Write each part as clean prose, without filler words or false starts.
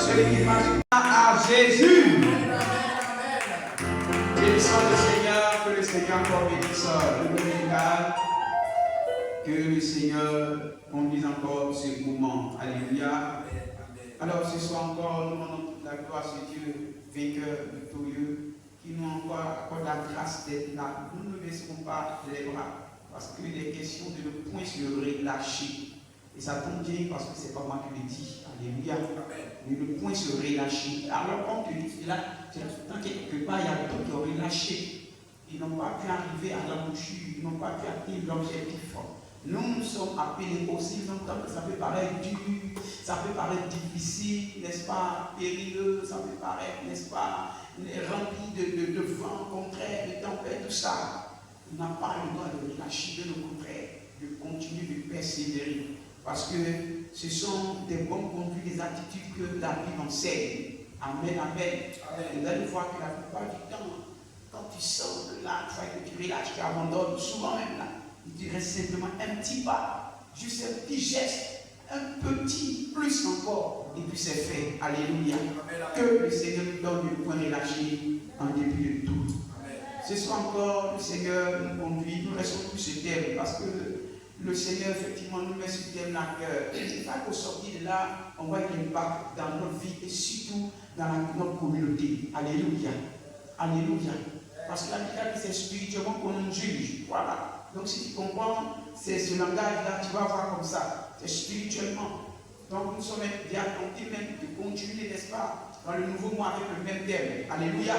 celui qui marche à Jésus. Bénissons le Seigneur, que le Seigneur encore bénisse le musical, que le Seigneur conduise encore ce moment. Alléluia. Alors ce soir encore, nous demandons toute la gloire à ce Dieu, vainqueur, victorieux, qui nous encore la grâce d'être là. Nous ne laisserons pas les bras, parce qu'il est question de ne point se relâcher. Et ça tombe bien parce que ce n'est pas moi qui le dis. Alléluia. Mais le point se relâcher. Alors, quand tu dis là, tant quelque part, il y a d'autres qui ont relâché. Ils n'ont pas pu arriver à l'embouchure, ils n'ont pas pu atteindre l'objectif. Nous sommes appelés aussi, donc ça peut paraître dur, ça peut paraître difficile, n'est-ce pas, périlleux, ça peut paraître, n'est-ce pas, rempli de vent contraire, de tempête, tout ça. On n'a pas le droit de relâcher, de le contraire, de continuer de persévérer. Parce que ce sont des bonnes conduites, des attitudes que la Bible enseigne. Amen, amen. Et là, une fois que la plupart du temps, quand tu sors de là, que tu relâches, tu abandonnes, souvent même là, il te reste simplement un petit pas, juste un petit geste, un petit plus encore, et puis c'est fait. Alléluia. Que le Seigneur nous donne le point relâché en début de tout. Ce soir encore, le Seigneur nous conduit, nous restons plus ce thème, parce que le Seigneur, effectivement, nous met ce thème à cœur. Et pas qu'au sortir de là, on voit l'impact dans notre vie et surtout dans notre communauté. Alléluia. Alléluia. Parce que la Bible dit c'est spirituellement qu'on nous juge. Voilà. Donc si tu comprends, c'est ce langage-là, tu vas voir comme ça. C'est spirituellement. Donc nous sommes bien attentifs même de continuer, n'est-ce pas, dans le nouveau mois avec le même thème. Alléluia.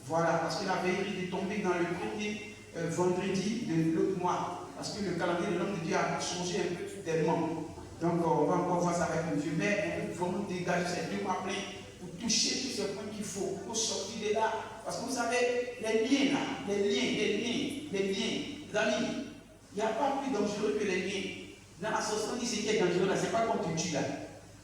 Voilà. Parce que la veillerie est tombée dans le premier vendredi de l'autre mois. Parce que le calendrier de l'homme de Dieu a changé un peu tellement. Donc on va encore voir ça avec le Dieu. Mais il faut nous dégager ces 2 mois pleins pour toucher tous ces points qu'il faut pour sortir de là. Parce que vous savez, les liens là, les liens, les amis, il n'y a pas plus dangereux que les liens. Dans la société, ce qui est dangereux là, ce n'est pas quand tu tues là.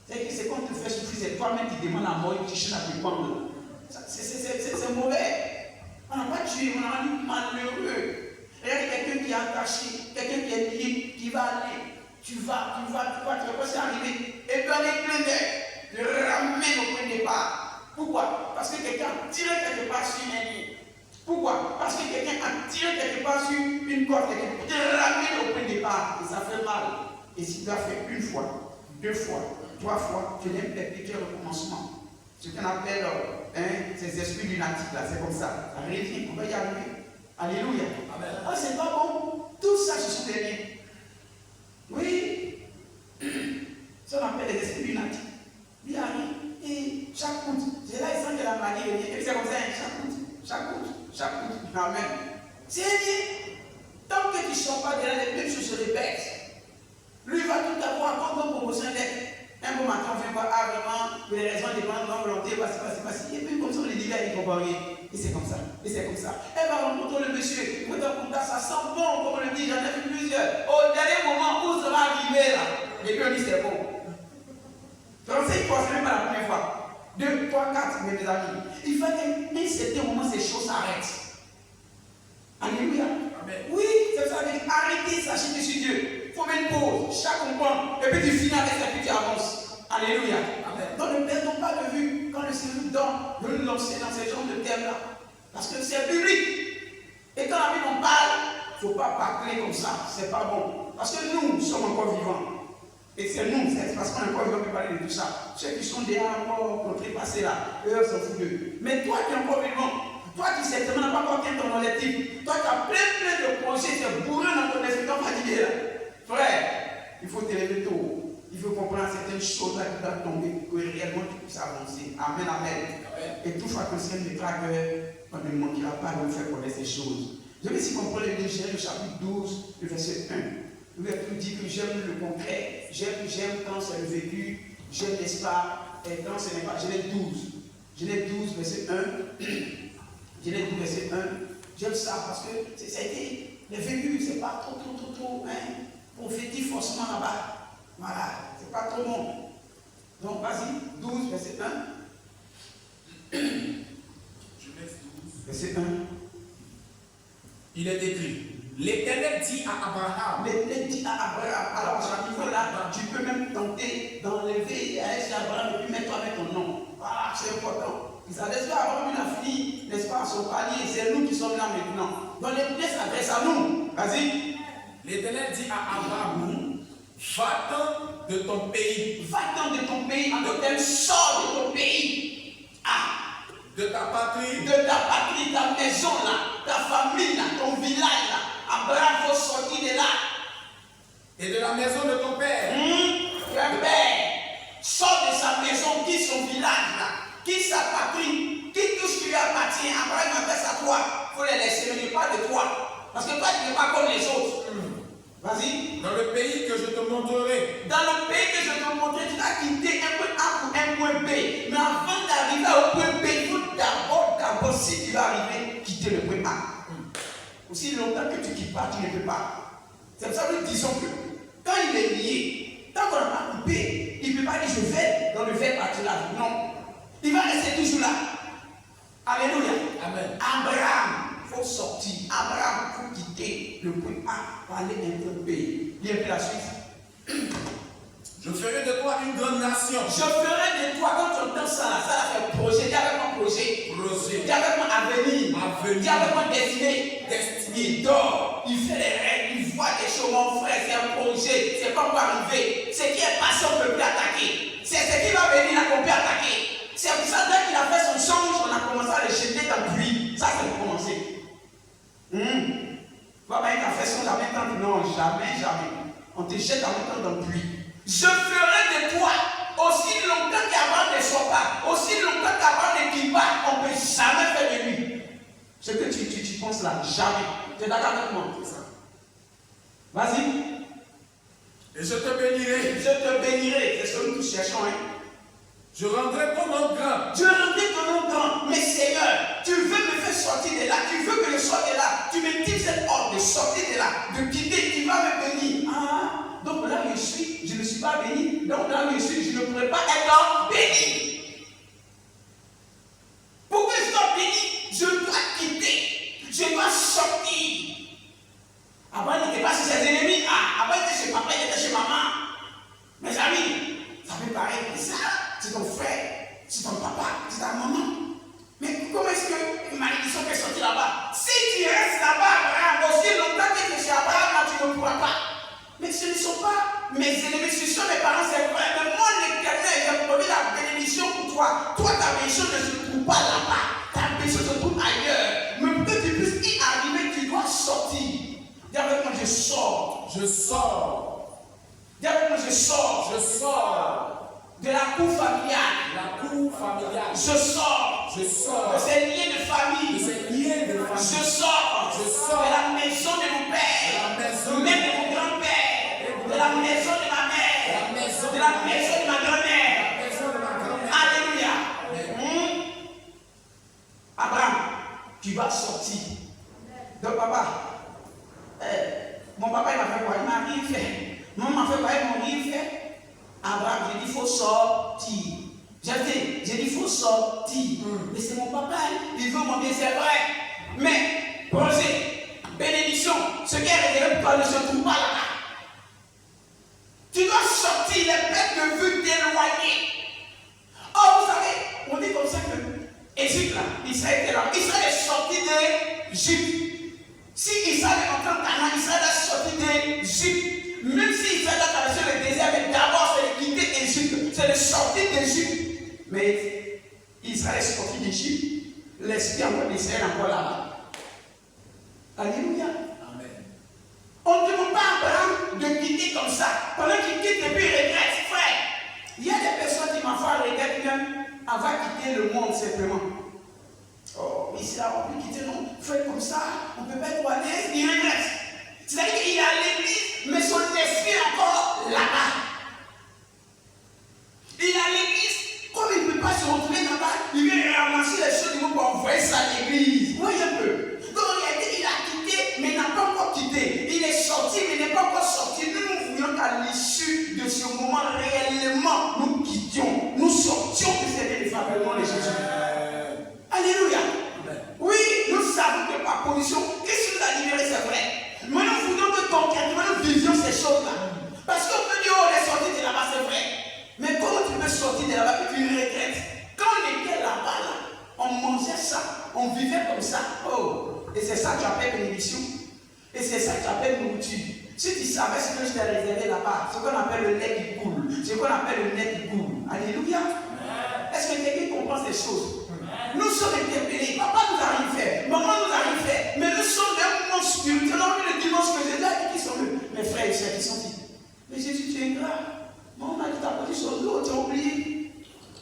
C'est quand tu fais souffrir, c'est toi-même qui demandes la mort et tu cherches à te pendre. C'est mauvais. On n'a pas tué, on a rendu malheureux. Regarde quelqu'un qui est attaché, quelqu'un qui est lié, qui va aller. Tu vas pas s'y arriver. Et puis avec plein d'air, te ramène au point de départ. Pourquoi? Parce que quelqu'un a tiré quelque part sur une ligne. Pourquoi? Parce que quelqu'un a tiré quelque part sur une corde, quelqu'un te ramène au point de départ. Et ça fait mal. Et si tu as fait 1 fois, 2 fois, 3 fois, tu n'aimes perpétuer le commencement. Ce qu'on appelle ces esprits lunatiques là, c'est comme ça. Arrêtez, on va y arriver. Alléluia. Ah, c'est pas bon. Tout ça, ce sont des liens. Oui. Ça, on appelle les esprits lunatiques. Il arrive et chaque coup, c'est là, il sent que la magie est et c'est comme ça, chaque coup. Amen. C'est lié. Tant que tu ne sors pas de là, les mêmes choses se répètent. Lui va tout avoir comme promotion d'être. Un bon matin, on vient voir, vraiment, pour les raisons dépendant de notre volonté, voici. Et puis, comme ça, on les dit, il comprend rien. Et c'est comme ça. Elle va rencontrer le monsieur. Quand on compte ça sent bon, comme on le dit, j'en ai vu plusieurs. Au dernier moment, où ça va arriver là? Et puis on dit, c'est bon. Donc, c'est quoi? Ce n'est pas la première fois. 2, 3, 4, mes amis. Il faut qu'à un certain moment, ces choses s'arrêtent. Alléluia. Amen. Oui, c'est ça. Arrêtez, sachez sur Dieu. Il faut mettre une pause, chaque comprend, et puis tu finis avec ça, puis tu avances. Alléluia. Amen. Donc ne perdons pas de vue quand le Seigneur nous donne de nous lancer dans ces genres de thèmes-là. Parce que c'est public. Et quand la Bible en parle, il ne faut pas parler comme ça. C'est pas bon. Parce que nous sommes encore vivants. Et c'est nous, c'est parce qu'on est encore vivants qui parler de tout ça. Ceux qui sont déjà encore contrepassés là, eux s'en foutent d'eux. Mais toi qui es encore vivant, toi qui certainement n'as pas encore atteint ton objectif, toi qui as plein de projets, tu es bourré dans ton esprit, ton fatigué là. Frère, il faut te lever tôt. Il faut comprendre certaines choses là qui doivent tomber pour que réellement tu puisses avancer. Amen, amen. Et tout fois que le Seigneur déclare qu'on ne manquera pas de nous faire connaître ces choses. Je vais ici comprendre le chapitre 12, le verset 1. Le verset dit que j'aime le concret, j'aime quand c'est le vécu, j'aime n'est-ce pas, et quand ce n'est pas. Genèse 12, verset 1. Genèse 12, verset 1. J'aime ça parce que ça a été le vécu, c'est pas trop, prophétique forcément là-bas. Voilà, c'est pas trop bon. Donc, vas-y, 12, verset 1. Genèse 12, verset 1. Il est écrit, l'Éternel dit à Abraham. L'Éternel dit à Abraham. Alors, à ce niveau-là, tu peux même tenter d'enlever à Abraham et puis mettre avec ton nom. Ça veut dire Abraham il a fini, n'est-ce pas, son palier. C'est nous qui sommes là maintenant. Donc les plaies s'adressent à nous. Vas-y. L'Éternel dit à Abraham, va-t'en de ton pays. Va-t'en de ton pays. Donc sors de ton pays. Ah. De ta patrie. De ta patrie, ta maison là, ta famille là, ton village là. Abraham faut sortir de là. Et de la maison de ton père. Ton père sort de sa maison, quitte son village là, quitte sa patrie, quitte tout ce qui lui appartient. Abraham appelle ça toi. Il faut les laisser, mais pas de toi. Parce que toi tu n'es pas comme les autres. Vas-y. Dans le pays que je te montrerai. Dans le pays que je te montrerai, tu vas quitter un point A pour un point B. Mais avant d'arriver au point B, il faut d'abord, si tu vas arriver, quitter le point A. Aussi longtemps que tu ne quittes pas, tu ne peux pas. C'est pour ça que nous disons que quand il est lié, tant qu'on n'a pas coupé, il ne peut pas dire je vais dans le verbe pâturage. Non. Il va rester toujours là. Alléluia. Amen. Abraham, il faut sortir. Abraham, il faut quitter le point A pour aller dans un pays. Lis un peu la suite. Je ferai de toi une grande nation. Je ferai de toi, quand tu entends ça, ça fait projet. Dis avec moi projet. Projet. Dis avec moi avenir. Avenir. Dis avec moi destinée. Destinée. Il dort, il fait les rêves, il voit des choses, mon frère, c'est un projet, c'est pas encore arrivé. Ce qui est passé, on ne peut plus attaquer. C'est ce qui va venir, là qu'on peut attaquer. C'est pour ça, dès qu'il a fait son songe, on a commencé à le jeter dans le puits. Ça, c'est pour commencer. Papa, il a fait son en même temps. Non, jamais, jamais. On te jette en même temps dans le puits. Je ferai de toi, aussi longtemps qu'Abraham ne soit pas, aussi longtemps qu'Abraham ne quitte pas, on ne peut jamais faire de lui. Ce que tu penses là, jamais. Tu es d'accord avec moi? C'est ça. Vas-y. Et je te bénirai. Je te bénirai. C'est ce que nous cherchons. Hein? Je rendrai ton nom grand. Je rendrai ton nom grand. Mais Seigneur, tu veux me faire sortir de là. Tu veux que je sorte de là. Tu me dis cette ordre de sortir de là, de quitter. Tu vas me bénir. Ah. Donc là où je suis, je ne suis pas béni. Donc là où je suis, je ne pourrais pas être béni. Pour que je sois béni, je dois quitter. Je dois sortir. Avant, il n'était pas chez ses ennemis. Ah, avant, il était chez papa, il était chez maman. Mes amis, ça peut paraître bizarre. C'est ton frère, c'est ton papa, c'est ta maman. Mais comment est-ce que une malédiction peut sortir là-bas? Si tu restes là-bas, Abraham, aussi longtemps que tu es chez Abraham, là, tu ne pourras pas. Mais ce ne sont pas mes ennemis, ce sont mes parents, c'est vrai. Mais moi, l'Éternel, j'ai promis la bénédiction pour toi. Toi, ta bénédiction ne se trouve pas là-bas. Ta bénédiction se trouve ailleurs. Mais pour que tu puisses y arriver, tu dois sortir. Dis avec moi, je sors. Je sors. Dis avec moi, je sors. Je sors. De la cour familiale. La cour familiale. Je sors. Je sors. De ces liens de famille. De ces liens de famille. Je sors. Je sors. De la maison de mon père. De la maison même de mon grand-père. De la maison de ma mère. De la maison de ma grand-mère. Alléluia. Abraham, tu vas sortir. Donc papa, mon papa il m'a fait quoi? Il m'a rien fait. Maman m'a fait quoi? Ils m'ont rien fait. Abraham, j'ai dit il faut sortir. J'ai dit il faut sortir. Mais c'est mon papa, il veut mon bien, c'est vrai. Mais, projet, bénédiction, ce qui est réservé pour toi ne se trouve pas là-bas. Tu dois sortir les bêtes de vue t'éloigner. Oh, vous savez, on dit comme ça que Égypte là, Israël était là. Israël est sorti d'Égypte. Si Israël est entré en Canaan, Israël est sorti d'Égypte. Même si Israël a traversé le désert, mais d'abord c'est de quitter Égypte, c'est de sortir d'Égypte. Mais Israël est sorti d'Égypte, l'esprit encore d'Israël encore là-bas. Alléluia. Amen. On ne demande pas à Abraham de quitter comme ça. Pendant qu'il quitte et puis il regrette, frère. Il y a des personnes qui m'en font regretter même avant de quitter le monde simplement. Oh, mais c'est là, on peut quitter, non, frère, comme ça, on ne peut pas être à l'aise, il regrette. C'est-à-dire qu'il est à l'église, mais son esprit est encore là-bas. Il est à l'église, comme il ne peut pas se retrouver là-bas, il vient ramasser les choses du monde pour envoyer ça à l'église. Voyez un peu. Donc il a quitté, mais il n'a pas encore quitté. Il est sorti, mais il n'est pas encore sorti. Nous voulions qu'à l'issue de ce moment, réellement, nous quittions, nous sortions de cette défavorable de Jésus. Alléluia. Oui, nous savons que par position, Christ nous a libérés, c'est vrai. Mais nous voulons que concrètement nous vivions ces choses-là. Parce qu'on peut dire, oh, on est sorti de là-bas, c'est vrai. Mais comment tu peux sortir de là-bas et tu regrettes? Quand on était là-bas, là, pas. Ce qu'on appelle le lait qui coule. Ce qu'on appelle le lait qui coule. Alléluia. Est-ce que quelqu'un comprend ces choses? Nous sommes interpellés. Papa nous a rien fait. Maman nous a rien fait. Mais nous sommes d'un moment spirituel. Le dimanche que Jésus a dit qui sont mes frères et sœurs qui sont ici. Mais Jésus, tu es ingrat. Maman m'a dit ta position sur l'eau, tu as oublié.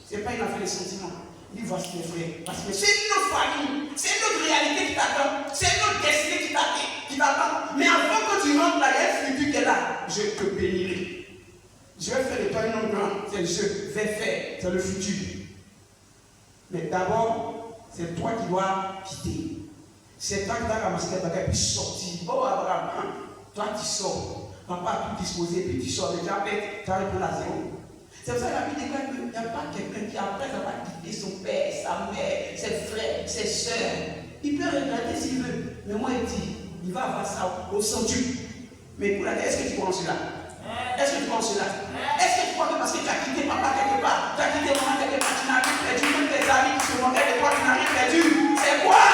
Ce n'est pas une affaire de sentiments. Il dit voici mes frères. Parce que c'est notre famille. C'est notre réalité qui t'attend. C'est notre destinée qui t'attend. Mais avant que tu rentres là, il y a un futur qui est là. Je te bénirai. Je vais faire de toi un homme grand. C'est le je vais faire. C'est le futur. Mais d'abord, c'est toi qui dois quitter. C'est toi qui dois ramasser les bagages et sortir. Oh Abraham, toi tu sors. Papa a tout disposé, puis tu sors. Déjà, tu as répondu à zéro. C'est pour ça que la Bible déclare qu'il n'y a pas quelqu'un qui après ça va quitter son père, sa mère, ses frères, ses soeurs. Il peut regretter s'il veut. Mais moi, il dit, il va avoir ça au centuple. Mais pour la est-ce que tu crois en cela? Est-ce que tu crois en cela? Est-ce que tu crois que parce que tu as quitté papa quelque part, tu as quitté maman quelque part, tu n'as rien perdu, même tes amis qui se moquaient de toi, tu n'as rien perdu? C'est quoi?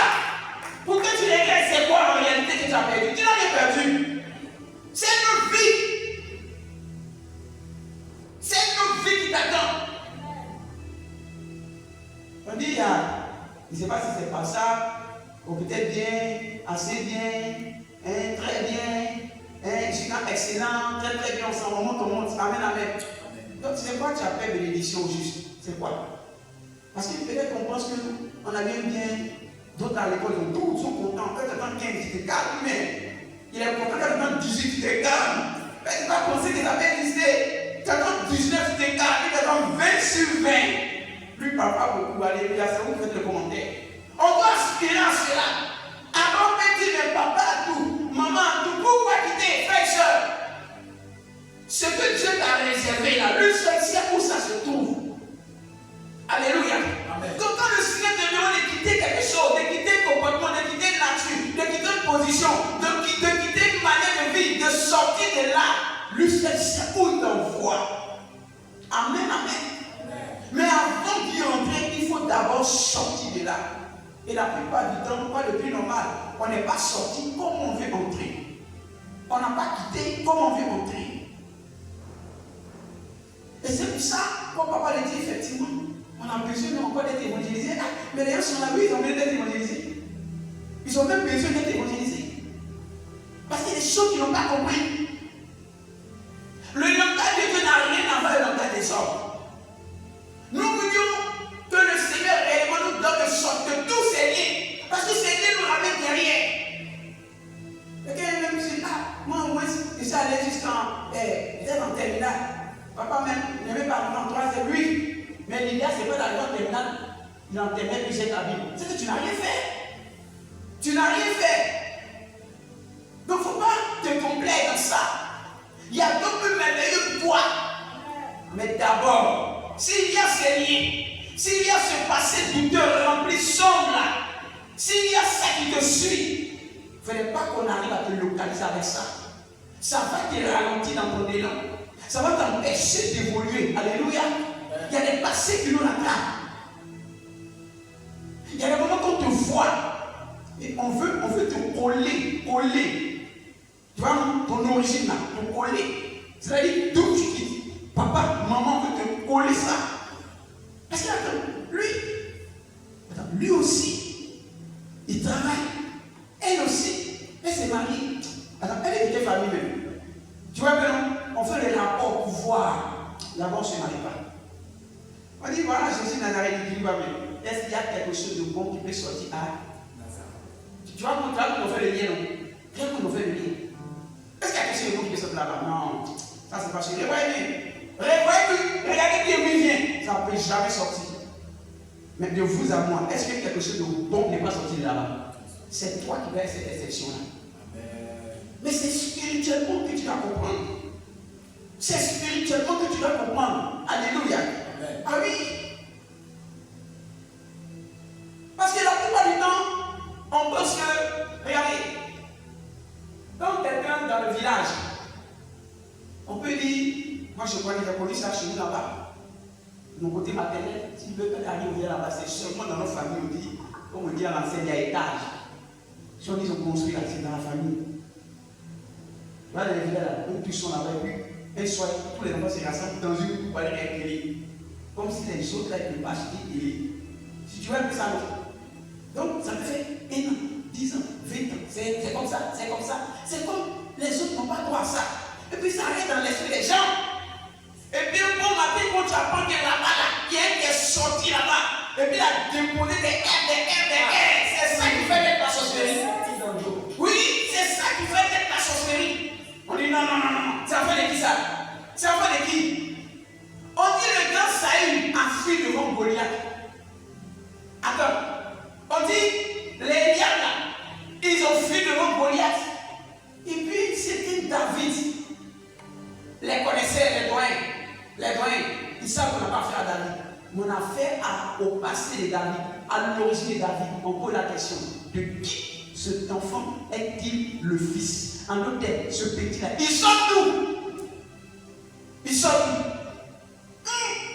Pour que tu regrettes, c'est quoi en réalité que tu as perdu? Tu n'as rien perdu. C'est notre vie. C'est notre vie qui t'attend. On dit, je ne sais pas si c'est pas ça, ou peut-être bien, assez bien, très bien. Excellent, très très bien, on monte. Amen, amen. Donc, c'est quoi tu appelles bénédiction au juste? C'est quoi? Parce que peut-être qu'on pense qu'on a bien, d'autres à l'école, tous sont contents. Quand tu attends 15, tu te calmes, mais il est content quand tu attends 18, tu te calmes. Mais tu vas penser que ça va exister. Tu attends 19, tu te calmes, tu attends 20 sur 20. Plus papa beaucoup, alléluia, c'est vous qui faites le commentaire. On doit aspirer à cela. Avant de dire, mais papa a tout, maman a tout, pourquoi quitter, frère et soeur? Ce que Dieu t'a réservé là, lui seul sait où ça se trouve. Alléluia. Amen. Donc quand le Seigneur te demande de quitter quelque chose, de quitter un comportement, de quitter une nature, de quitter une position, de quitter une manière de vie, de sortir de là, lui seul sait où il t'envoie. Amen, amen. Mais avant d'y entrer, il faut d'abord sortir de là. Et la plupart du temps, pas le plus normal, on n'est pas sorti comme on veut entrer. On n'a pas quitté comme on veut entrer. Et c'est pour ça, comme papa l'a dit, effectivement, on a besoin encore d'être évangélisés. Mais les gens sont là, oui, ils ont besoin d'être évangélisés. Ils ont même besoin d'être évangélisés. Parce qu'il y a des choses qu'ils n'ont pas compris. Le langage de Dieu n'a rien à voir avec le langage des hommes. Nous voulions que le Seigneur réellement nous donne sorte de tous ces liens. Parce que ces liens nous ramènent derrière. Et quand il me dit, moi au moins, je suis allé jusqu'en terminale. Papa même, il n'aimait pas en 3e, oui. Mais l'idée, c'est pas d'aller en terminale, il en terminait puis j'ai ta Bible. C'est que tu n'as rien fait. Tu n'as rien fait. Donc il ne faut pas te complaire dans ça. Il y a d'autres plus merveilleux que toi. Mais d'abord, s'il y a ces liens, s'il y a ce passé douteux rempli sombre là, s'il y a ça qui te suit, il ne fallait pas qu'on arrive à te localiser avec ça. Ça va te ralentir dans ton élan. Ça va t'empêcher d'évoluer. Alléluia. Il y a des passés qui nous rattrapent. Il y a des moments qu'on te voit et on veut te coller. Tu vois, ton origine là, te coller. C'est-à-dire, d'où tu quittes. Papa, maman veut te coller ça. Parce que lui aussi, il travaille. Elle aussi, elle s'est mariée. Alors, elle était famille même. Tu vois, on fait les rapports pour voir. Là-bas, on ne se marie pas. On dit, voilà, Jésus Nazareth, il dit, est-ce qu'il y a quelque chose de bon qui peut sortir à Nazareth? Tu vois, on fait le lien, non? Rien qu'on fait le lien. Est-ce qu'il y a quelque chose de bon qui peut sortir là-bas? Non, ça c'est pas sûr. Regardez bien où il vient. Ça ne peut jamais sortir. Mais de vous à moi, est-ce que quelque chose de bon n'est pas sorti de là-bas? C'est toi qui vas cette exception-là. Mais c'est spirituellement que tu dois comprendre. C'est spirituellement que tu dois comprendre. Alléluia. Amen. Ah oui. Parce que la plupart du temps, on pense que, regardez, quand quelqu'un dans le village, on peut dire, moi je crois que j'ai connu ça chez nous là-bas. De mon côté maternel, s'il veut aller au village là-bas, c'est seulement dans notre famille, on dit, comme on dit à l'ancienne, il y a étage. Si on dit qu'ils ont construit là, c'est dans la famille. Là, les villages là, tous sont là-bas, et puis Un soir, tous les enfants se rassemblent dans une cour pour aller regarder télé. Comme si les autres ne pouvaient pas acheter télé. Si tu vois un peu ça, donc ça me fait 1 an, 10 ans, 20 ans. C'est comme ça, c'est comme ça. C'est comme les autres n'ont pas droit à ça. Et puis ça arrive dans l'esprit des gens. Et puis un bon matin, quand tu apprends que là-bas, il y a un qui est sorti là-bas. Et puis il a déposé des R. C'est ça qui fait d'être la sorcellerie. Oui, c'est ça qui fait d'être la sorcellerie. On dit non. C'est en fait de qui ça? C'est en fait de qui? On dit le grand Saül a fui devant Goliath. Attends. On dit les liens là, ils ont fui devant Goliath. Et puis c'était David. Les connaisseurs, les doyens, ils savent qu'on n'a pas affaire à David. Mais on a affaire au passé de David, à l'origine de David. On pose la question, de qui cet enfant est-il le fils? En d'autres termes, ce petit-là, il sort d'où? Il sort d'où?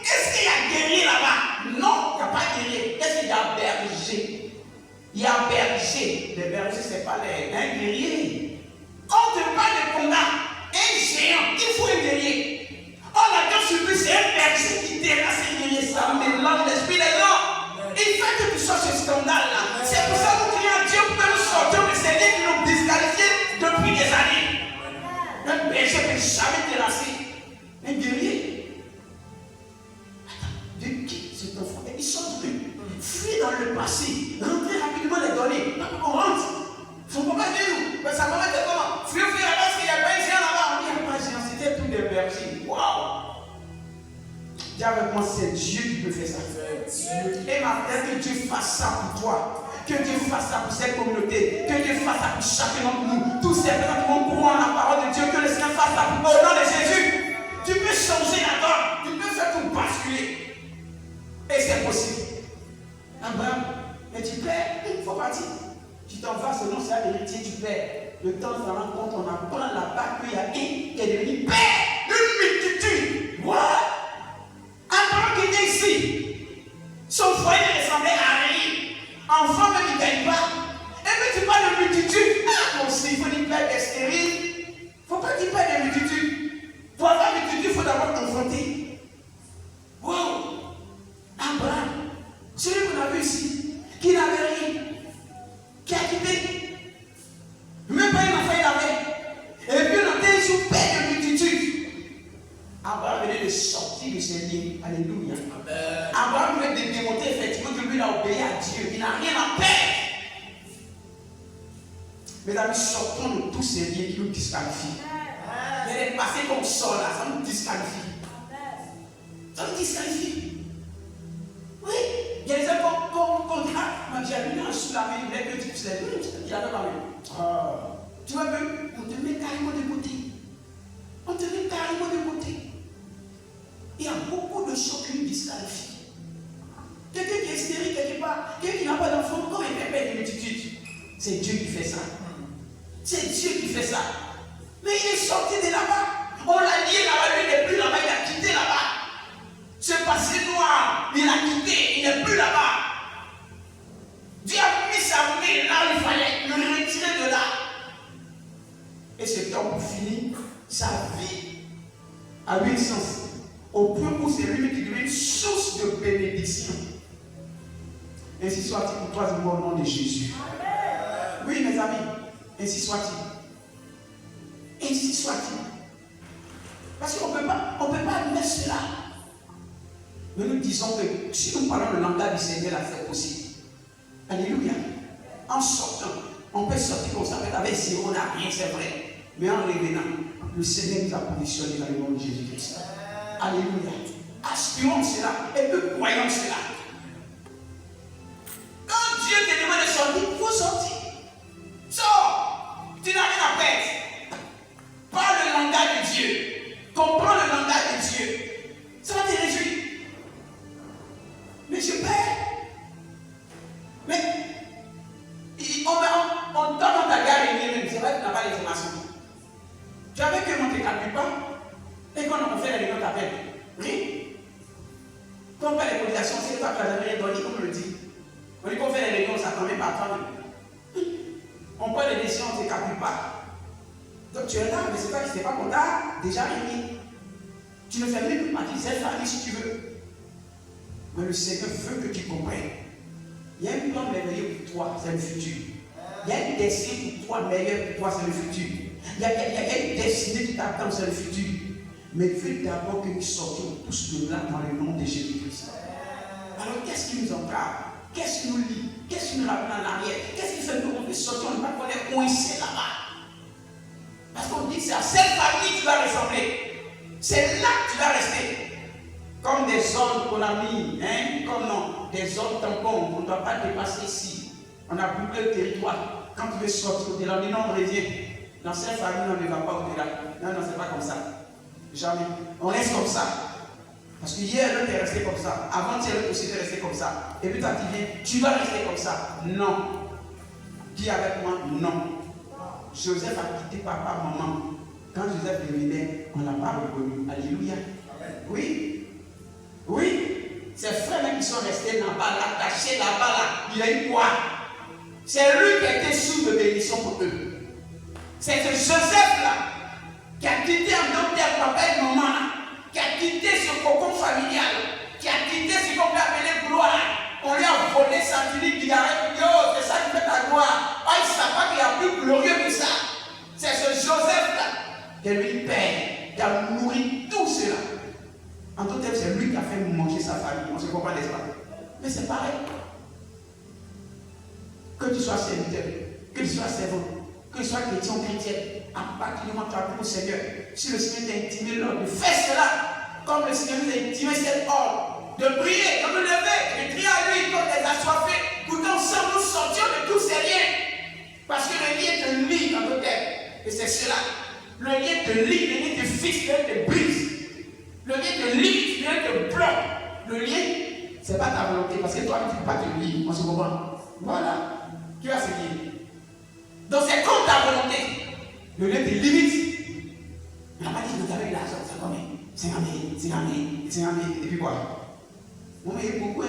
Est-ce qu'il y a guerrier là-bas? Non, il n'y a pas guerrier. Est-ce qu'il y a berger? Il y a berger. Les bergers, ce n'est pas un guerrier. Quand on te parle de combat, un géant, il faut un guerrier. Oh, la Dieu surprise, c'est un berger qui terrasse un guerrier. Ça mélange l'esprit des gens. Il fait que tu sois ce scandale-là. C'est pour ça que nous crions à Dieu pour nous sortir de ces lignes qui nous disqualifient depuis des années. Un berger ne peut jamais terrasser un guerrier. De qui cet enfant? Ils sont venus. Fuis dans le passé. Rentrez rapidement les données. On rentre. Son papa dit nous. Mais sa maman était comment? Fuis là-bas parce qu'il n'y a pas un géant là-bas. On dit il n'y a pas un géant. C'était tous des bergers. Waouh! Dis avec moi, c'est Dieu qui peut faire ça. Et ma frère, que Dieu fasse ça pour toi. Que Dieu fasse ça pour cette communauté. Que Dieu fasse ça pour chacun d'entre nous. Tous ces personnes qui vont croire en la parole de Dieu. Que le Seigneur fasse ça pour au nom de Jésus. Tu peux changer la donne. Tu peux faire tout basculer. Et c'est possible. Abraham, mais tu perds, il faut partir. Tu t'en vas, selon ça, l'héritier, tu perds. Le temps s'en rend compte, on apprend là-bas qu'il y a un qui est devenu père d'une multitude. What? Abraham qui était ici, son foyer ne ressemblait à rien. Enfant, même il ne gagne pas. Et puis tu parles de multitude. Ah, bon, il faut dire père est stérile. Il ne faut pas dire père de multitude. Pour avoir multitude, il faut d'abord confronter. Wow! Abraham, celui qu'on a vu ici, qui n'avait rien, qui a quitté, même pas un enfant il avait, et puis on était sous père de multitude. Abraham venait de sortir de ses liens. Alléluia. Abraham venait de démontrer effectivement que lui il a obéi à Dieu, il n'a rien à perdre. Mesdames, sortons de tous ces liens qui nous disqualifient. Il y a des passés qu'on sort là, ça nous disqualifie. Ça nous disqualifie. Oui, il y a des gens qu'on dit, ah, j'ai allumé un sous la main, il voulait que tu puisses il avait pas même. Tu vois, on te met carrément de côté. On te met carrément de côté. Il y a beaucoup de choses qui nous disqualifient. Quelqu'un qui est stérile quelque part, quelqu'un qui n'a pas d'enfant, comment il fait perdre une multitude? C'est Dieu qui fait ça. C'est Dieu qui fait ça. Mais il est sorti de là-bas. On l'a lié là-bas, lui il n'est plus là-bas, il a quitté là-bas. Ce passé noir, il a quitté, il n'est plus là-bas. Dieu a mis sa main là où il fallait, le retirer de là. Et cet homme finit sa vie à une sens. Au point où c'est lui qui devient une source de bénédiction. Ainsi soit-il pour toi, au nom de Jésus. Oui, mes amis, ainsi soit-il. Ainsi soit-il. Parce qu'on ne peut pas admettre cela. Mais nous disons que si nous parlons le langage du Seigneur, là, c'est possible. Alléluia. En sortant, on peut sortir comme ça, avec zéro, on n'a rien, c'est vrai. Mais en revenant, le Seigneur nous a positionnés dans le nom de Jésus-Christ. Alléluia. Aspirons cela et nous croyons cela. Quand Dieu te demande de sortir, il faut sortir. Sors. Tu n'as rien à perdre. Parle le langage de Dieu. Comprends le langage de Dieu. Ça va te réjouir. Mais je perds. Mais on donne dans ta gare et c'est vrai que tu n'as pas l'information. Tu avais que monter calcule pas. Et quand on fait les réunions, t'appelles. Oui. Quand on fait les cotisations, c'est toi qui n'as jamais donné, comme on le dit. On dit qu'on fait les réunions, ça ne même pas toi. On prend les décisions, on ne te calcule pas. Donc tu es là, mais c'est toi qui ne sais pas qu'on t'a déjà réuni. Tu ne fais même plus partie de cette famille si tu veux. Mais le Seigneur veut que tu comprennes. Il y a un plan merveilleux pour toi, c'est le futur. Il y a une destinée pour toi meilleure pour toi, c'est le futur. Il y a une destinée qui t'attend, c'est le futur. Mais il veut d'abord que nous sortions tous de là dans le nom de Jésus-Christ. Alors qu'est-ce qui nous entrave? Qu'est-ce qui nous lie? Qu'est-ce qui nous ramène en arrière? Qu'est-ce qui fait qu'on peut sortir? On ne va pas être coincé là-bas. Parce qu'on dit que c'est à cette famille que tu vas ressembler. C'est là que tu vas rester. Comme des zones qu'on a mis, hein? Comme non, des zones tampons, on ne doit pas dépasser ici. On a bouclé le territoire. Quand tu veux sortir au-delà, on dit non, on revient. Dans cette famille, on ne va pas au-delà. Non, non, c'est pas comme ça. Jamais. On reste comme ça. Parce que hier, l'autre est resté comme ça. Avant-hier, l'autre aussi est resté comme ça. Et puis, toi, tu viens, tu vas rester comme ça. Non. Dis avec moi, non. Joseph a quitté papa, maman. Quand Joseph revenait, on n'a pas reconnu. Alléluia. Oui. Oui. Ses frères même qui sont restés là-bas, attachés là-bas, là. Il a eu quoi? C'est lui qui a été source de bénédiction pour eux. C'est ce Joseph-là qui a quitté en d'autres termes papa et maman, là, qui a quitté ce cocon familial, qui a quitté ce qu'on peut appeler gloire. On lui a volé sa tunique, il a dit, oh, c'est ça qui fait ta gloire. Ah, il ne savait pas qu'il y a plus glorieux que ça. C'est ce Joseph-là qui est lui père, qui a nourri tout cela. En d'autres termes, c'est lui qui a fait manger sa famille. On se comprend, n'est-ce pas? Mais c'est pareil. Que tu sois serviteur, que tu sois servant, que tu sois chrétien ou chrétienne, à partir du moment où tu as cru au Seigneur, si le Seigneur t'a intimé l'ordre de faire cela, comme le Seigneur nous a intimé cet ordre, de prier, de nous lever, de crier à lui comme des assoiffés, pour qu'ensemble nous sortions de tous ces liens. Parce que le lien te lie dans nos têtes. Et c'est cela. Le lien te lie, le lien te fixe, le lien te brise. Le lien te limite, le lien te bloque. Le lien, ce n'est pas ta volonté, parce que toi, tu ne peux pas te lier. On se comprend? Voilà. Tu as ce lien. Donc c'est comme ta volonté. Le lien te limite. On n'a pas dit que nous avons eu l'argent, ça combien? 50 000, et puis quoi? Moi, il y a beaucoup, hein.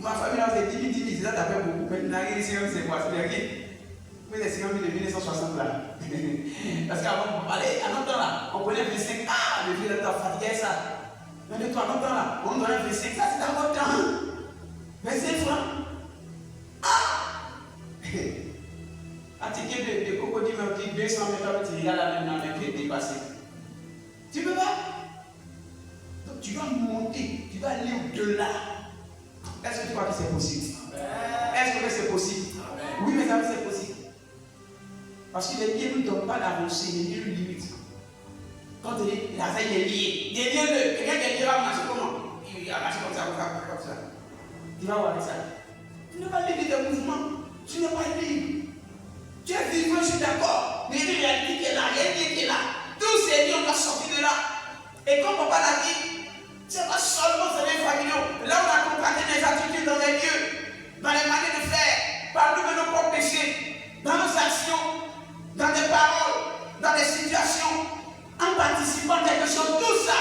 Ma famille, là, c'est 10 000, c'est ça, t'as fait beaucoup. Mais la guerre, c'est quoi? C'est rien. Mais les 50 000 de 1960 là. Parce qu'avant, on parlait, à notre temps là, on prenait 25. Ah, le vieux, là, fatigué ça. Mais de toi, à notre temps là, on donnait 25. Ça, c'est dans votre temps. 25 francs. Ah! Un ticket de crocodile, on dit 200 mètres, tu regardes la même qui est dépassé. Tu peux pas? Donc tu dois monter, tu dois aller au-delà. Est-ce que tu crois que c'est possible? Est-ce que c'est possible? Oui, mes amis, c'est possible. Parce que les liens ne donnent pas d'avancer, les liens nous limitent. Quand tu dis, la veille est liée, des liens de. Quelqu'un qui va marcher comment? Il va marcher comme ça, comme ça. Tu vas voir ça. Tu n'es pas libre de mouvement. Tu n'es pas libre. Tu es vivant, je suis d'accord. Mais il y a une réalité qui est là, il y a une qui est là. Tous ces liens, on doit sortir de là. Et comme papa l'a dit, c'est pas seulement ces liens familiaux. Là, on a contracté des attitudes dans les lieux, dans les manières de faire, par-nous de nos propres péchés, dans nos actions, dans des paroles, dans des situations, en participant à quelque chose, tout ça.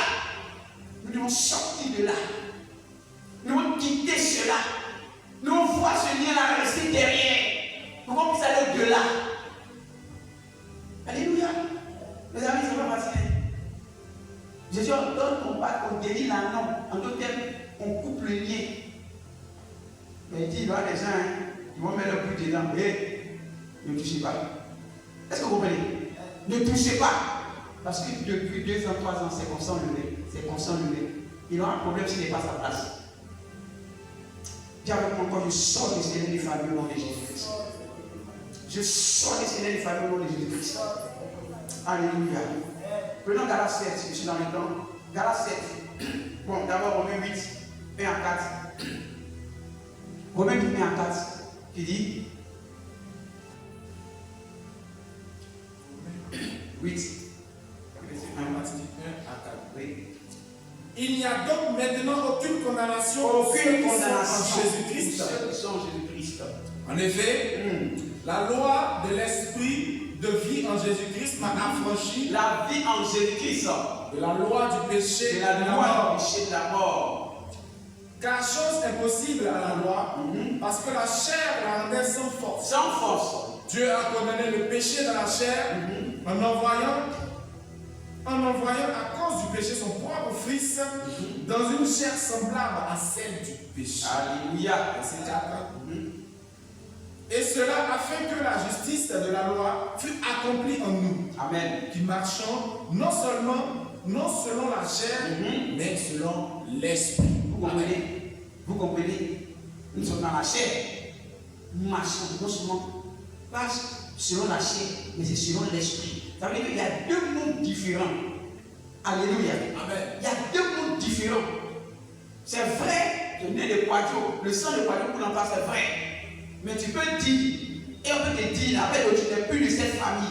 Nous devons sortir de là. Nous devons quitter cela. Nous devons voir ce lien-là rester derrière. Pour qu'on puisse aller au-delà. Alléluia. Mes amis, c'est pas facile. Jésus donne on délie la norme. En d'autres termes, on coupe le lien. Mais il dit, il y aura des gens, ils vont mettre le bout dedans. Mais ne touchez pas. Est-ce que vous comprenez? Ne touchez pas. Parce que depuis 2 ans, 3 ans, c'est comme ça levé. C'est comme ça levé. Il aura un problème s'il n'est pas à sa place. Dis avec moi encore, je sors des scellés des familles au nom de Jésus-Christ. Je sors des scellés des familles au nom de Jésus-Christ. Alléluia. Prenons Galates 7, je suis dans le temps. Galates 7. Bon, d'abord Romains 8, 1 à 4. Romains 8, 1 à 4, qui dit 8. Il n'y a donc maintenant aucune condamnation pour ceux qui sont en Jésus-Christ. En effet, la loi de l'esprit de vie en Jésus-Christ m'a affranchi. La vie en Jésus-Christ. De la loi du péché de la loi du péché de la mort. Car chose impossible à la loi, parce que la chair la rendait sans force. Sans force. Dieu a condamné le péché dans la chair en envoyant en envoyant à cause du péché son propre fils dans une chair semblable à celle du péché. Alléluia. Verset 4. Et cela afin que la justice de la loi fût accomplie en nous. Amen. Qui marchons non selon la chair, mais selon l'esprit. Vous comprenez? Vous comprenez? Nous sommes dans la chair. Nous marchons non seulement pas selon la chair, mais c'est selon l'esprit. Ça veut dire qu'il y a deux mondes différents. Alléluia. Amen. Il y a deux mondes différents. C'est vrai, le nez de Quadio, le sang de Quadio pour l'enfant, c'est vrai. Mais tu peux dire, et on peut te dire, après tu n'es plus de cette famille.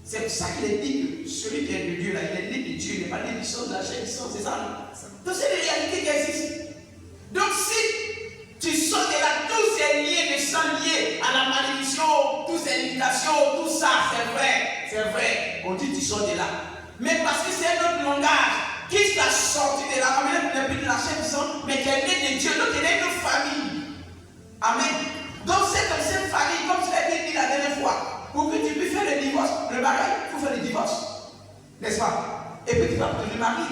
C'est pour ça qu'il est dit que celui qui est de Dieu, là, il est né de Dieu, il n'est pas né du sang de la chair, du sang, c'est ça, non? Donc c'est des réalités qui existent. Donc si tu sors de là, tous ces liens de sang liés à la malédiction, toutes ces limitations, tout ça, c'est vrai. On dit tu sors de là. Mais parce que c'est notre langage qui t'a sorti de là, tu n'es plus de la chair du sang, mais tu es né de Dieu, donc tu es né de notre famille. Amen. Donc c'est comme cette famille, comme je l'ai dit la dernière fois, pour que tu puisses faire le divorce, le mariage, il faut faire le divorce. N'est-ce pas? Et puis tu vas te marier.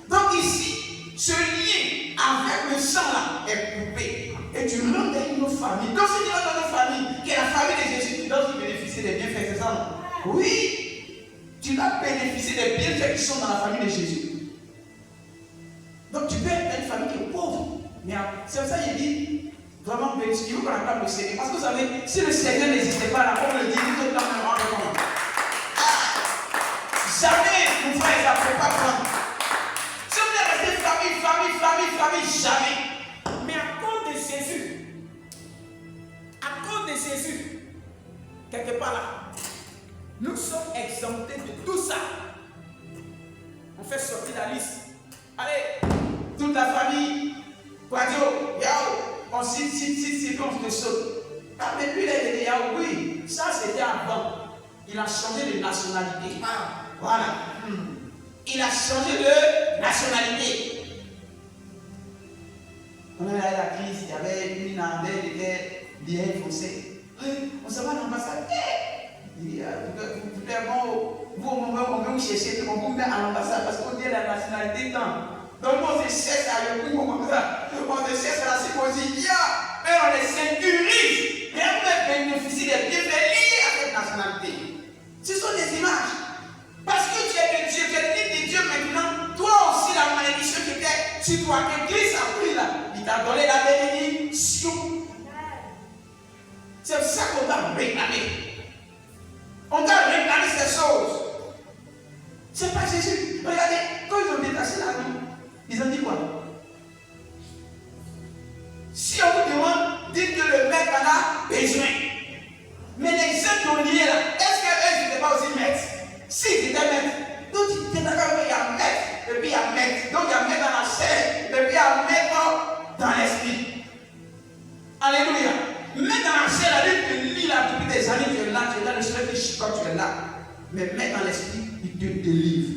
Donc ici, ce lien avec le sang là est coupé. Et tu rentres dans une autre famille. Donc si tu rentres dans une famille, qui est la famille de Jésus, tu dois bénéficier des bienfaits, c'est ça, non? Oui. Tu dois bénéficier des bienfaits qui sont dans la famille de Jésus. Donc tu peux être une famille qui est pauvre. Mais c'est pour ça qu'il dit, vraiment, il faut qu'on acclame le Seigneur. Parce que vous savez, si le Seigneur n'existait pas là, on le dit, tout le temps, on le rend compte. Jamais, mon frère, ça ne peut pas prendre. Si vous voulez rester famille, jamais. Mais à cause de Jésus, quelque part là, nous sommes exemptés de tout ça. On fait sortir la liste. Allez, toute la famille, Quadio, Yao. On si on te saute. Ah, mais lui, il a dit, oui, ça c'était avant. Il a changé de nationalité. Ah, voilà. Il a changé de nationalité. On est allé à la crise, il y avait une Irlandaise, il était bien français. On se va à l'ambassade. Il dit, vous, on veut vous chercher, on vous met à l'ambassade parce qu'on dit la nationalité tant. Donc on se cherche à le coup comme ça. On se cherche à la supposition. Mais on les sécurise. Et on peut bénéficier des bienfaits liés à cette nationalité. Ce sont des images. Parce que tu es de Dieu, tu es né de Dieu maintenant. Toi aussi, la malédiction qui était sur toi, que Christ a pris là, il t'a donné la bénédiction. C'est pour ça qu'on doit réclamer. On doit réclamer ces choses. C'est pas Jésus. Regardez, quand ils ont détaché la vie, ils ont dit quoi? Si on vous demande, dites que le maître en a besoin. Mais les jeunes qui ont lié là, est-ce qu'eux n'étaient pas aussi maîtres? Si, ils étaient maîtres. Donc tu es d'accord, il y a maître, et puis il y a maître. Donc il y a maître dans la chair, et puis il y a maître dans l'esprit. Alléluia. Maître dans la chair, la Bible lit là depuis des années, tu es là, le Seigneur te chicote, tu es là. Mais maître dans l'esprit, il te délivre.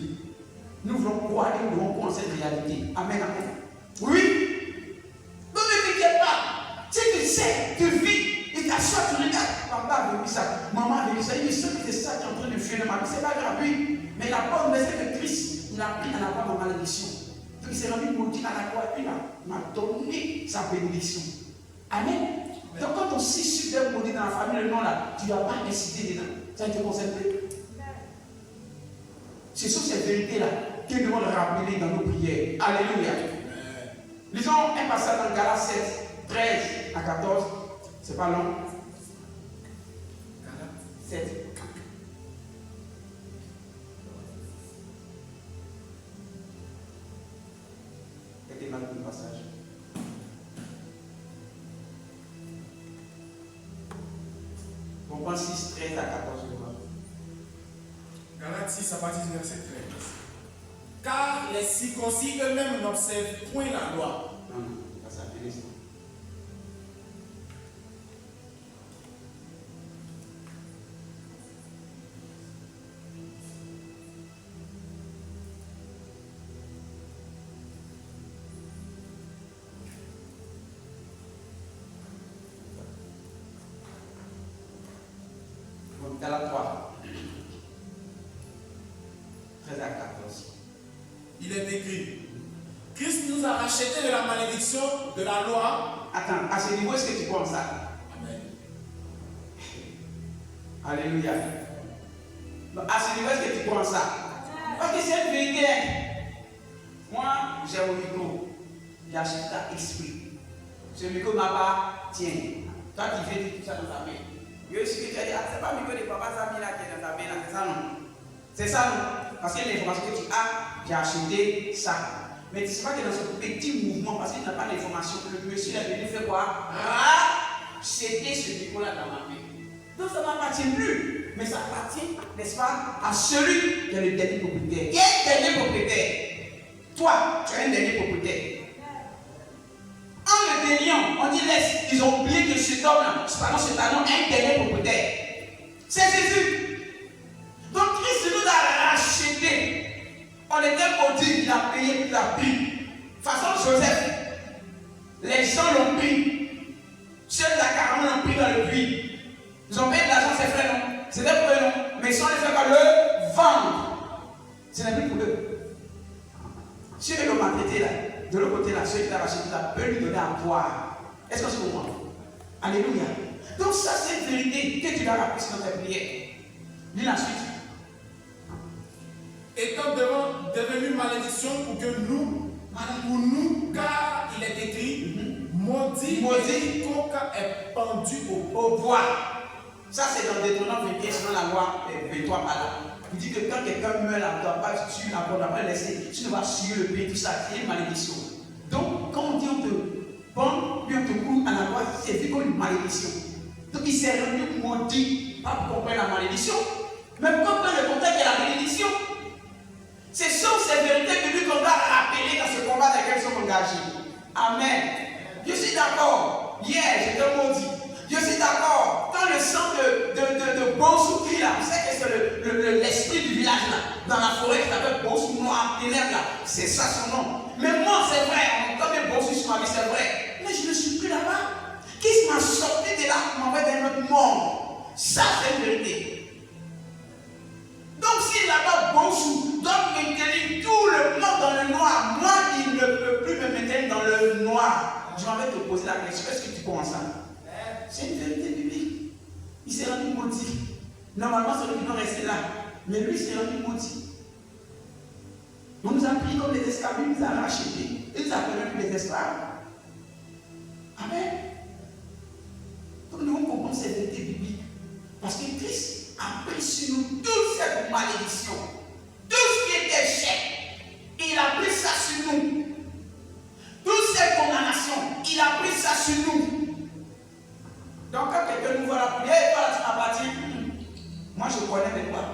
Nous voulons croire et nous voulons croire en cette réalité. Amen, amen. Oui. Donc ne t'inquiète pas. Si tu sais, tu vis, il t'assoit, tu regardes. Papa a vécu ça, maman a vécu ça. Il est sûr que c'est ça qui est en train de fuir de ma vie. C'est pas grave, oui. Mais la bonne nouvelle, c'est que Christ, il a pris à la croix ma malédiction. Donc il s'est rendu maudit à la croix et puis il m'a donné sa bénédiction. Amen. Donc quand on sait super maudit dans la famille, le nom là, tu ne vas pas décider dedans. Ça ne te concerne plus. C'est sur ces vérités-là que nous devons le rappeler dans nos prières. Alléluia. Lisons un passage dans Galates 7, 13 à 14. C'est pas long. Galates 7. C'était mal le passage. On prend 6, 13 à 14. Galates 6 à partir du verset 13. Car les circoncis eux-mêmes n'observent point la loi. Non, pas ça, fais-le. Galates 3. 13 à 14. il est écrit. Christ nous a rachetés de la malédiction de la loi. Attends, à ce niveau, est-ce que tu crois en ça? Amen. Alléluia. Donc, à ce niveau, est-ce que tu crois en ça? Parce que c'est une vérité. Moi, j'ai mon micro. J'ai acheté ça exprès. Ce micro m'a pas tiens. Toi, tu fais tout ça dans ta main. Yo, ce que tu as dit, c'est pas le micro de papa Samy là qui est dans ta main, c'est ça non? C'est ça non? Parce que l'information que tu as, j'ai acheté ça. Mais tu ne sais pas que dans ce petit mouvement, parce qu'il n'a pas d'information, le monsieur est venu faire quoi? C'était ce micro-là dans ma main. Donc ça ne m'appartient plus. Mais ça appartient, n'est-ce pas, à celui qui est le dernier propriétaire. Qui est le dernier propriétaire? Toi, tu es un dernier propriétaire. En le déliant, on dit laisse, ils ont oublié que cet homme-là, cet homme, un dernier propriétaire. C'est Jésus. Donc Christ nous a rachetés. On était maudits, il a payé, il a pris. Façon Joseph, les gens l'ont pris. Ceux de la caravane l'ont pris dans le puits. Ils ont payé de l'argent, c'est frères, non? C'était pour eux, non? Mais ils sont les fait par le vendre. Ce n'est plus pour eux. Ceux qui l'ont maltraité là, de l'autre côté là, ceux qui l'ont racheté là, peuvent lui donner à boire. Est-ce que c'est pour moi? Alléluia. Donc ça c'est une vérité que tu vas rappeler dans ta prière. Lis la suite. Étant devenu malédiction pour nous, car il est écrit, maudit quiconque est pendu au bois. Ça c'est dans Deutéronome 21, selon la loi 23 par là. Il dit que quand quelqu'un meurt là, tu ne dois pas suivre la porte, tu ne dois pas laisser, tu ne vas suivre le pays, tout ça, c'est une malédiction. Donc quand on dit on te pend, puis on te coule à la loi, c'est vu comme une malédiction. Donc il s'est rendu maudit, pas pour comprendre la malédiction, mais pour comprendre le contexte de la malédiction. C'est sur ces vérités que lui qu'on doit rappeler dans ce combat dans lequel nous sommes engagés. Amen. Je suis d'accord. Hier, j'étais maudit. Je suis d'accord. Dans le sang de Bonsou là, vous savez que c'est l'esprit du village là, dans la forêt qui s'appelle Bonsou noir, ténèbres là. C'est ça son nom. Mais moi, c'est vrai. Comme un Bonsou sur ma vie, c'est vrai. Mais je me suis pris là-bas. Qui m'a sorti de là pour m'envoyer dans notre monde? Ça, c'est une vérité. Donc s'il n'a pas Bonsou, donc maintenir tout le monde dans le noir, moi il ne peut plus me maintenir dans le noir. Je vais te poser la question, est-ce que tu comprends ça? C'est une vérité biblique. Il s'est rendu maudit. Normalement, c'est lui qui doit rester là. Mais lui, il s'est rendu maudit. On nous a pris comme des esclaves, il nous a rachetés. Il nous a pris des esclaves. Amen. Donc nous devons comprendre cette vérité biblique. Parce que Christ a pris sur nous toute cette malédiction, tout ce qui est échec, il a pris ça sur nous. Toutes ces condamnations, il a pris ça sur nous. Donc quand quelqu'un nous voit la prière, toi là tu m'appartiens. Moi je connais de quoi?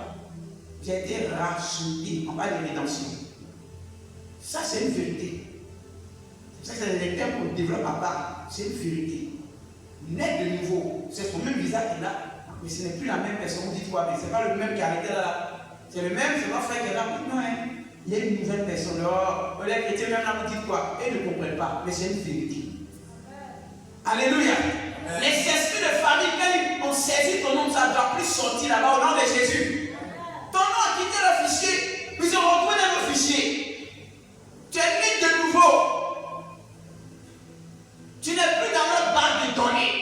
J'ai été racheté, on parle de rédemption. Ça c'est une vérité. Ça c'est les termes qu'on développe à part. C'est une vérité. Net de nouveau, c'est son même visage qu'il a. Mais ce n'est plus la même personne. On dit quoi? Mais ce n'est pas le même qui a arrêté là. C'est le même, c'est pas frère qui est là. Non, hein. Il y a une nouvelle personne. Oh, les chrétiens, même là, vous dites quoi? Ils ne comprennent pas. Mais c'est une vérité. Alléluia. Les esprits de famille, quand on saisit ton nom, ça ne doit plus sortir là-bas au nom de Jésus. Ton nom a quitté le fichier. Ils ont retrouvé dans le fichier. Tu es mis de nouveau. Tu n'es plus dans notre barre de données.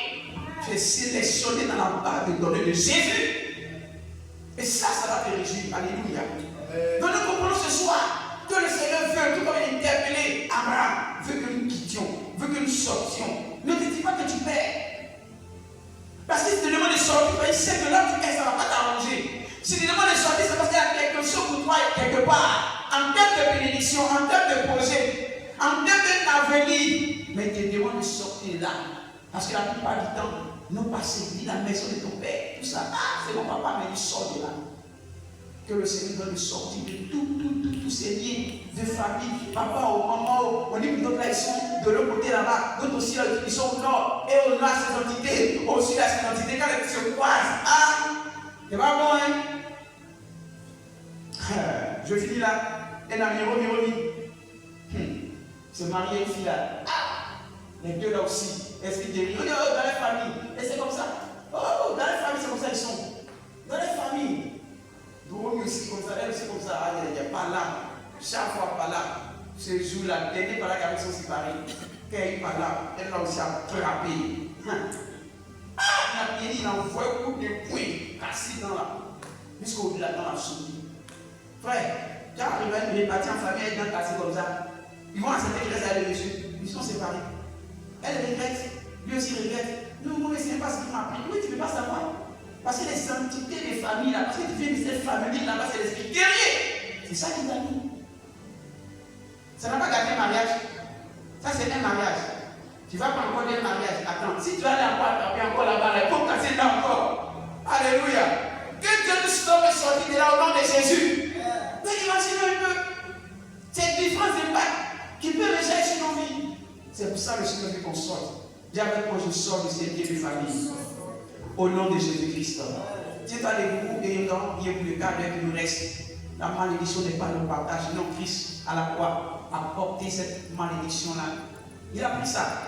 Tu es sélectionné dans la barre de données de Jésus. Et ça va te réjouir. Alléluia. Donc nous comprenons ce soir que le Seigneur veut, tout comme il a interpellé Abraham, veut que nous quittions, veut que nous sortions. Ne te dis pas que tu perds. Parce qu'il te demande de sortir, il sait que là tu es, ça ne va pas t'arranger. S'il te demande de sortir, c'est parce qu'il y a quelque chose pour toi quelque part. En termes de bénédiction, en termes de projet, en termes d'avenir. Mais il te demande de sortir là. Parce que la plupart du temps, nous passons la maison de ton père, tout ça. Ah, c'est mon papa, mais il sort de là. Que le Seigneur doit nous sortir de tous ces liens de famille. Papa ou maman, on dit que d'autres là, ils sont de l'autre côté là-bas. D'autres aussi, ils sont au nord. Et au nord, ces entités. Au sud, ces entités. Quand ils se croisent, ah, c'est pas bon, hein? Je finis là. Un ami, Romy. Se marier une fille là. Ah, les deux là aussi. Est-ce qu'ils disent, oh, dans la famille. Et c'est comme ça. Oh, dans la famille, c'est comme ça ils sont. Dans la famille. Romy aussi comme ça, elle aussi comme ça. Ah, il n'y a pas là. chaque fois par là, ce jour-là, dernier par là qu'avec son séparé, quand il par là, elle a aussi attrapé. Ah, il a envoyé un coup de poing cassé dans la. Jusqu'au-delà dans la soupe. Frère, tu arrives à une répartie en famille, elle est cassée comme ça. Ils vont accepter que reste avec le monsieur. Ils sont séparés. Elle regrette, lui aussi regrette. Nous, on ne sait pas ce qu'il m'a appris. Oui, tu ne peux pas savoir. Parce que les saintetés des familles, là, parce que tu viens de cette famille là-bas, c'est l'esprit guerrier. C'est ça qui t'a mis. Ça n'a pas gardé le mariage. Ça, c'est un mariage. Tu vas pas encore un mariage. Attends, si tu vas aller encore taper encore là-bas, il faut casser là encore. Alléluia. Que Dieu nous sauve et sortir de là au nom de Jésus. Mais imaginez un peu cette différence d'impact qui peut réussir sur nos vies. C'est pour ça que le Seigneur veut qu'on sorte. Dis avec moi, je sors de cette vieille famille. Au nom de Jésus-Christ. Tiens-toi debout et bien pour le cadre qui nous reste. La malédiction n'est pas le partage. Non, Christ à la croix a porté cette malédiction-là. Il a pris ça.